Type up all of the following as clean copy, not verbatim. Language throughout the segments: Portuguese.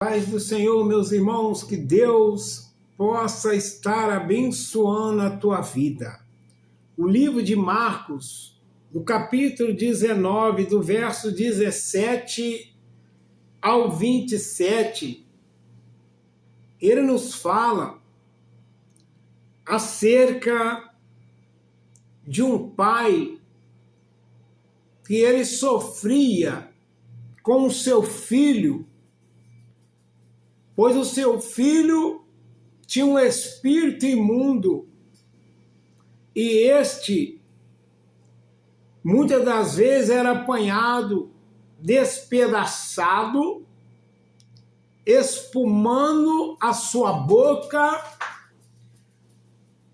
Paz do Senhor, meus irmãos, que Deus possa estar abençoando a tua vida. O livro de Marcos, do capítulo 19, do verso 17 ao 27, ele nos fala acerca de um pai que ele sofria com o seu filho, pois o seu filho tinha um espírito imundo e este, muitas das vezes, era apanhado, despedaçado, espumando a sua boca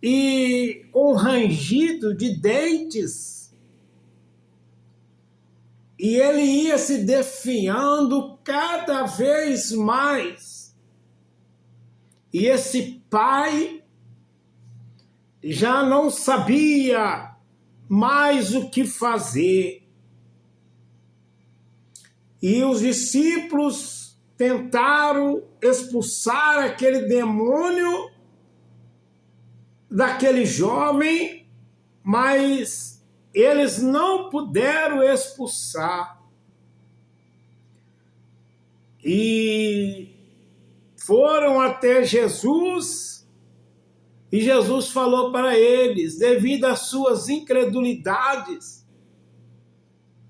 e com rangido de dentes. E ele ia se definhando cada vez mais. E esse pai já não sabia mais o que fazer. E os discípulos tentaram expulsar aquele demônio daquele jovem, mas eles não puderam expulsar. E foram até Jesus, e Jesus falou para eles: devido às suas incredulidades,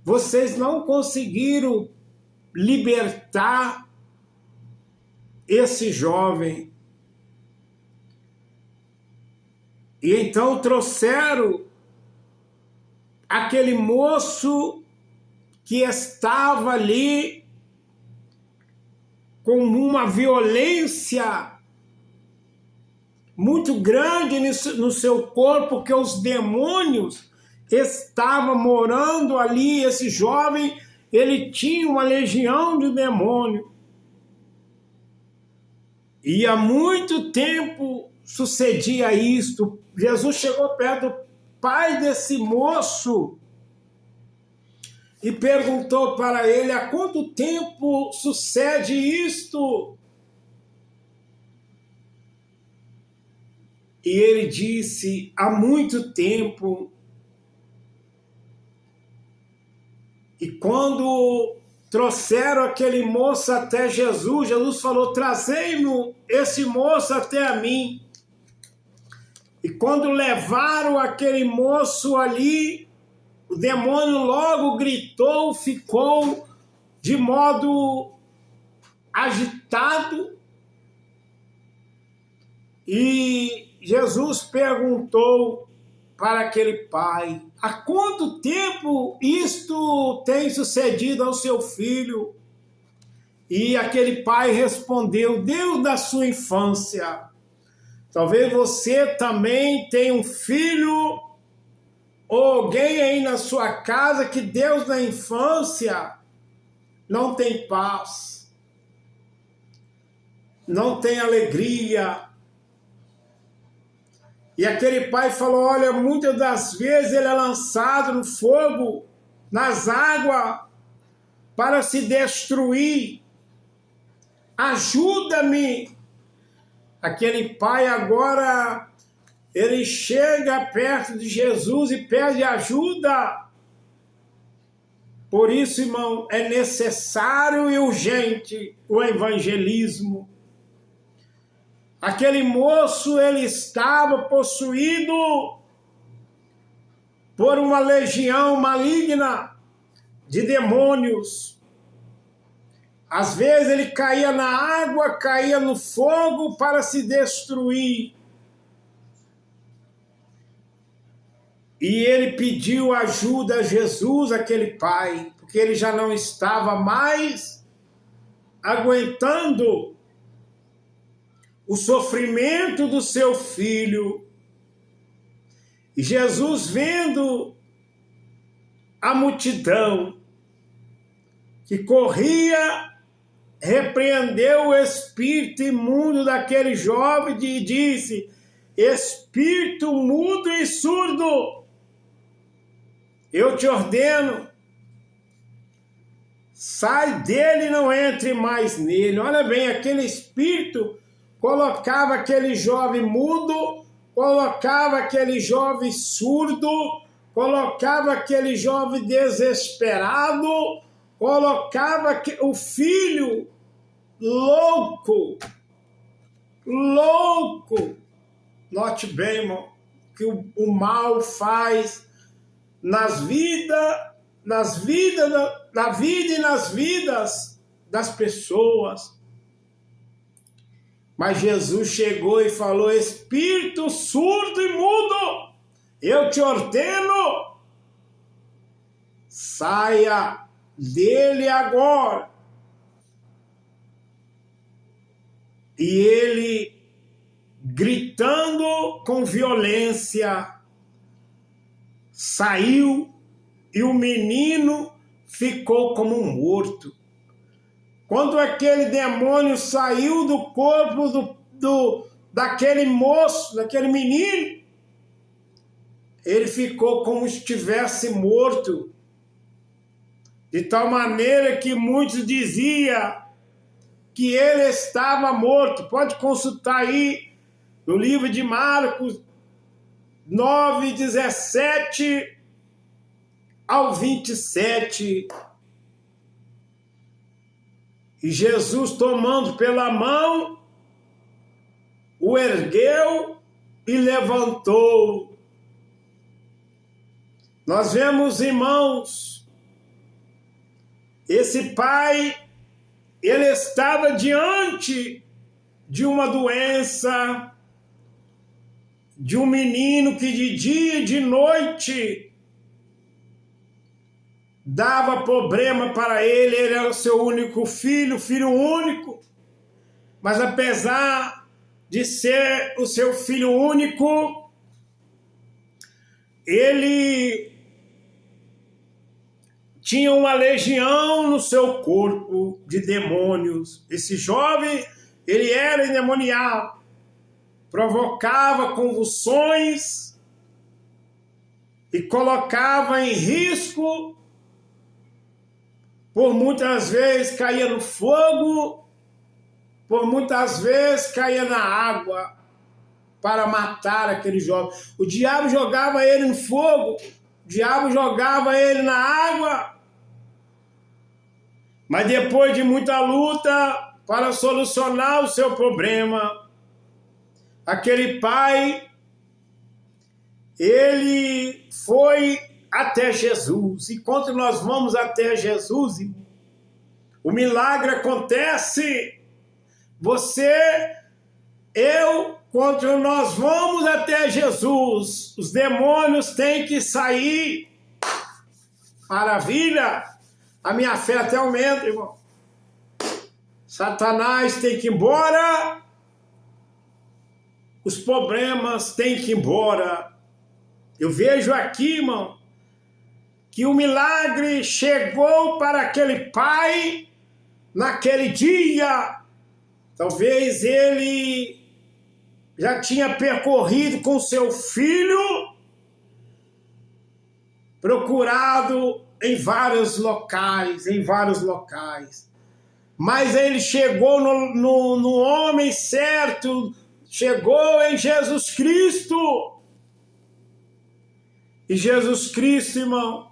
vocês não conseguiram libertar esse jovem. E então trouxeram aquele moço que estava ali com uma violência muito grande no seu corpo, porque os demônios estavam morando ali. Esse jovem, ele tinha uma legião de demônio. E há muito tempo sucedia isto. Jesus chegou perto do pai desse moço e perguntou para ele: há quanto tempo sucede isto? E ele disse: há muito tempo. E quando trouxeram aquele moço até Jesus, Jesus falou: trazei-me esse moço até a mim. E quando levaram aquele moço ali, o demônio logo gritou, ficou de modo agitado. E Jesus perguntou para aquele pai: há quanto tempo isto tem sucedido ao seu filho? E aquele pai respondeu: desde a sua infância. Talvez você também tenha um filho ou alguém aí na sua casa que Deus na infância não tem paz, não tem alegria. E aquele pai falou: olha, muitas das vezes ele é lançado no fogo, nas águas, para se destruir. Ajuda-me. Aquele pai agora, ele chega perto de Jesus e pede ajuda. Por isso, irmão, é necessário e urgente o evangelismo. Aquele moço, ele estava possuído por uma legião maligna de demônios. Às vezes ele caía na água, caía no fogo para se destruir. E ele pediu ajuda a Jesus, aquele pai, porque ele já não estava mais aguentando o sofrimento do seu filho. E Jesus, vendo a multidão que corria, repreendeu o espírito imundo daquele jovem e disse: espírito mudo e surdo, eu te ordeno, sai dele e não entre mais nele. Olha bem, aquele espírito colocava aquele jovem mudo, colocava aquele jovem surdo, colocava aquele jovem desesperado, colocava o filho louco. Note bem, irmão, que o mal faz na vida e nas vidas das pessoas. Mas Jesus chegou e falou: espírito surdo e mudo, eu te ordeno, saia dele agora. E ele, gritando com violência, saiu e o menino ficou como morto. Quando aquele demônio saiu do corpo daquele moço, daquele menino, ele ficou como se estivesse morto. De tal maneira que muitos diziam que ele estava morto. Pode consultar aí no livro de Marcos 9, 17 ao 27. E Jesus, tomando pela mão, o ergueu e levantou. Nós vemos, irmãos, esse pai, ele estava diante de uma doença, de um menino que de dia e de noite dava problema para ele. Ele era o seu único filho, filho único. Mas apesar de ser o seu filho único, ele tinha uma legião no seu corpo de demônios. Esse jovem, ele era endemoniado, provocava convulsões e colocava em risco. Por muitas vezes caía no fogo, por muitas vezes caía na água para matar aquele jovem. O diabo jogava ele no fogo, o diabo jogava ele na água. Mas depois de muita luta para solucionar o seu problema, aquele pai, ele foi até Jesus. E quando nós vamos até Jesus, o milagre acontece. Quando nós vamos até Jesus, os demônios têm que sair. Maravilha! A minha fé até aumenta, irmão. Satanás tem que ir embora. Os problemas têm que ir embora. Eu vejo aqui, irmão, que o milagre chegou para aquele pai naquele dia. Talvez ele já tinha percorrido com seu filho, procurado em vários locais, Mas ele chegou no homem certo, chegou em Jesus Cristo. E Jesus Cristo, irmão,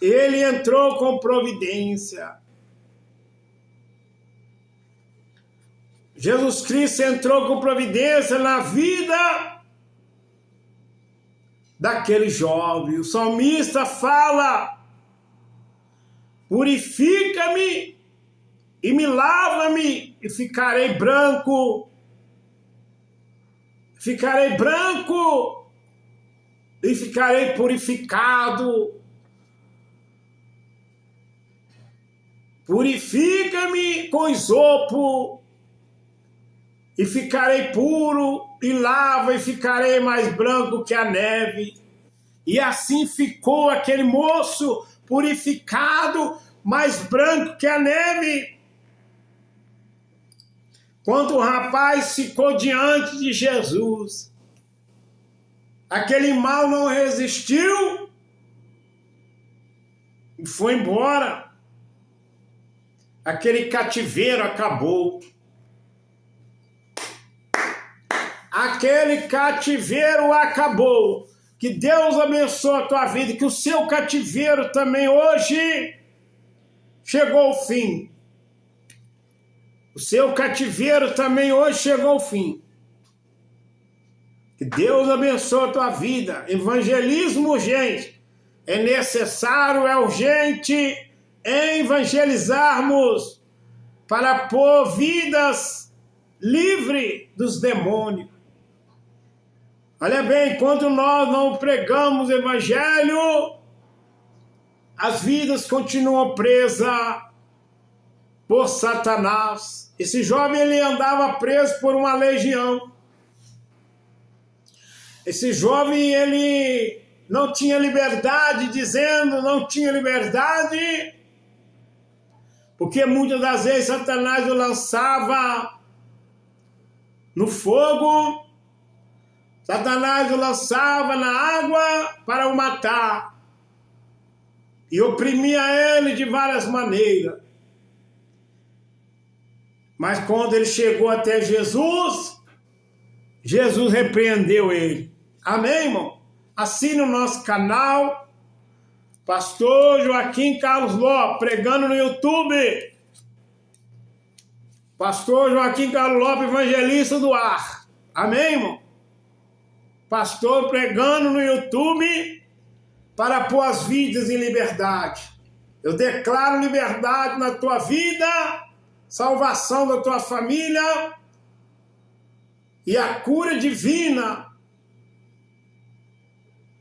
ele entrou com providência. Jesus Cristo entrou com providência na vida daquele jovem. O salmista fala: purifica-me e me lava-me e ficarei branco. Ficarei branco e ficarei purificado. Purifica-me com isopo e ficarei puro, e lava e ficarei mais branco que a neve. E assim ficou aquele moço purificado, mais branco que a neve. Quando o rapaz ficou diante de Jesus, aquele mal não resistiu e foi embora. Aquele cativeiro acabou. Aquele cativeiro acabou. Que Deus abençoe a tua vida, que o seu cativeiro também hoje chegou ao fim. O seu cativeiro também hoje chegou ao fim. Que Deus abençoe a tua vida. Evangelismo urgente. É necessário, é urgente evangelizarmos para pôr vidas livres dos demônios. Olha bem, quando nós não pregamos o evangelho, as vidas continuam presas por Satanás. Esse jovem, ele andava preso por uma legião. Esse jovem, ele não tinha liberdade, dizendo não tinha liberdade, porque muitas das vezes Satanás o lançava no fogo, Satanás o lançava na água para o matar, e oprimia ele de várias maneiras. Mas quando ele chegou até Jesus, Jesus repreendeu ele. Amém, irmão? Assine o nosso canal, Pastor Joaquim Carlos Lopes, pregando no YouTube. Pastor Joaquim Carlos Lopes, evangelista do ar. Amém, irmão? Pastor pregando no YouTube para pôr as vidas em liberdade. Eu declaro liberdade na tua vida, salvação da tua família e a cura divina.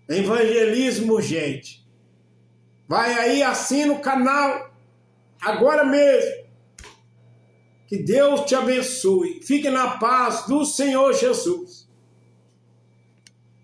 Evangelismo urgente. Vai aí, assina o canal agora mesmo. Que Deus te abençoe. Fique na paz do Senhor Jesus.